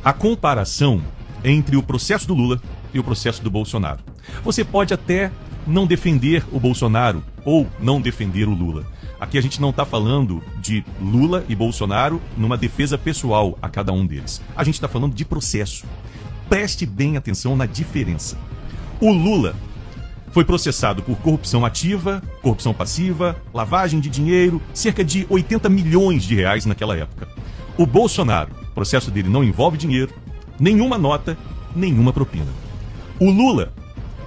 a comparação entre o processo do Lula e o processo do Bolsonaro. Você pode até não defender o Bolsonaro ou não defender o Lula. Aqui a gente não está falando de Lula e Bolsonaro numa defesa pessoal a cada um deles. A gente está falando de processo. Preste bem atenção na diferença. O Lula foi processado por corrupção ativa, corrupção passiva, lavagem de dinheiro, cerca de 80 milhões de reais naquela época. O Bolsonaro, o processo dele não envolve dinheiro, nenhuma nota, nenhuma propina. O Lula,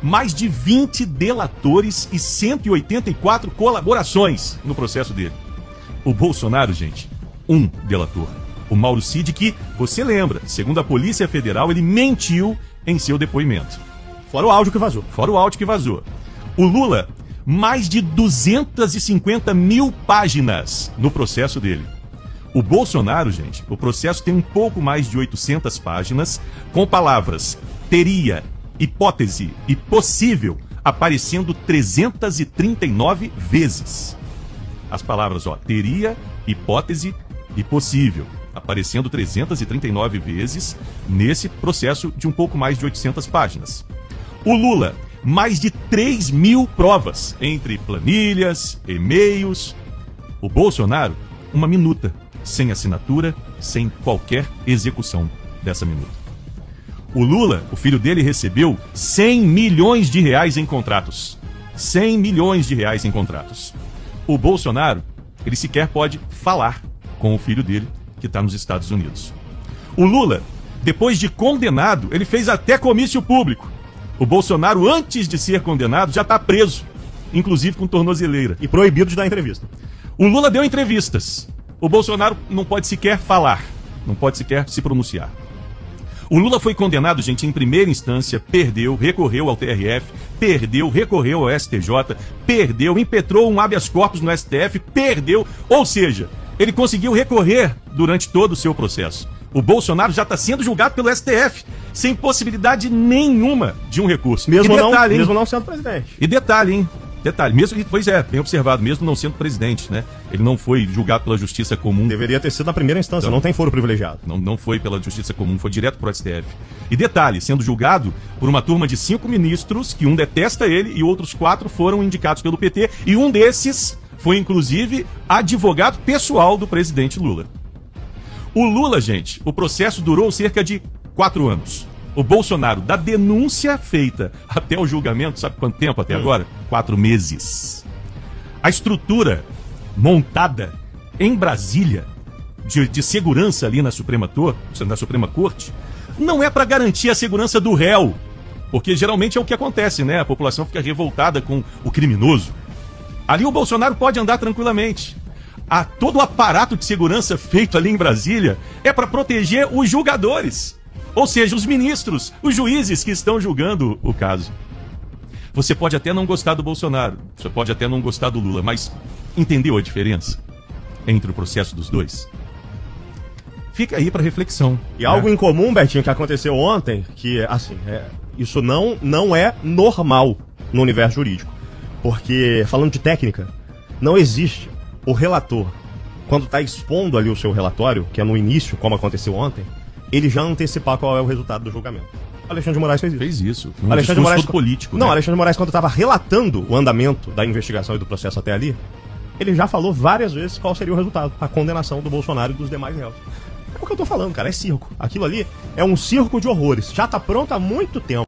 mais de 20 delatores e 184 colaborações no processo dele. O Bolsonaro, gente, um delator. O Mauro Cid, que, você lembra, segundo a Polícia Federal, ele mentiu em seu depoimento. Fora o áudio que vazou. Fora o áudio que vazou. O Lula, mais de 250 mil páginas no processo dele. O Bolsonaro, gente, o processo tem um pouco mais de 800 páginas, com palavras teria, hipótese e possível aparecendo 339 vezes. As palavras, teria, hipótese e possível, aparecendo 339 vezes nesse processo de um pouco mais de 800 páginas. O Lula, mais de 3 mil provas, entre planilhas, e-mails. O Bolsonaro, uma minuta, sem assinatura, sem qualquer execução dessa minuta. O Lula, o filho dele, recebeu 100 milhões de reais em contratos. 100 milhões de reais em contratos. O Bolsonaro, ele sequer pode falar com o filho dele, que está nos Estados Unidos. O Lula, depois de condenado, ele fez até comício público. O Bolsonaro, antes de ser condenado, já está preso, inclusive com tornozeleira. E proibido de dar entrevista. O Lula deu entrevistas. O Bolsonaro não pode sequer falar, não pode sequer se pronunciar. O Lula foi condenado, gente, em primeira instância, perdeu, recorreu ao TRF, perdeu, recorreu ao STJ, perdeu, impetrou um habeas corpus no STF, perdeu, ou seja, ele conseguiu recorrer durante todo o seu processo. O Bolsonaro já está sendo julgado pelo STF, sem possibilidade nenhuma de um recurso. Mesmo não sendo presidente. E detalhe, hein? Detalhe, mesmo, pois é, bem observado, mesmo não sendo presidente, né? Ele não foi julgado pela Justiça Comum. Deveria ter sido na primeira instância, não tem foro privilegiado. Não foi pela Justiça Comum, foi direto pro STF. E detalhe, sendo julgado por uma turma de 5 ministros, que um detesta ele e outros 4 foram indicados pelo PT, e um desses foi, inclusive, advogado pessoal do presidente Lula. O Lula, gente, o processo durou cerca de 4 anos. O Bolsonaro, da denúncia feita até o julgamento, sabe quanto tempo até agora? 4 meses. A estrutura montada em Brasília de segurança ali na Suprema Corte não é para garantir a segurança do réu, porque geralmente é o que acontece, né? A população fica revoltada com o criminoso. Ali o Bolsonaro pode andar tranquilamente. Todo o aparato de segurança feito ali em Brasília é para proteger os julgadores. Ou seja, os ministros, os juízes que estão julgando o caso. Você pode até não gostar do Bolsonaro, você pode até não gostar do Lula, mas entendeu a diferença entre o processo dos dois? Fica aí para reflexão. E algo em comum, Betinho, que aconteceu ontem, que assim, isso não é normal no universo jurídico. Porque, falando de técnica, não existe o relator, quando está expondo ali o seu relatório, que é no início, como aconteceu ontem, ele já antecipar qual é o resultado do julgamento. Alexandre de Moraes fez isso. Alexandre de Moraes político. Não, né? Alexandre de Moraes, quando estava relatando o andamento da investigação e do processo até ali, ele já falou várias vezes qual seria o resultado, a condenação do Bolsonaro e dos demais réus. É o que eu tô falando, cara, é circo. Aquilo ali é um circo de horrores. Já tá pronto há muito tempo.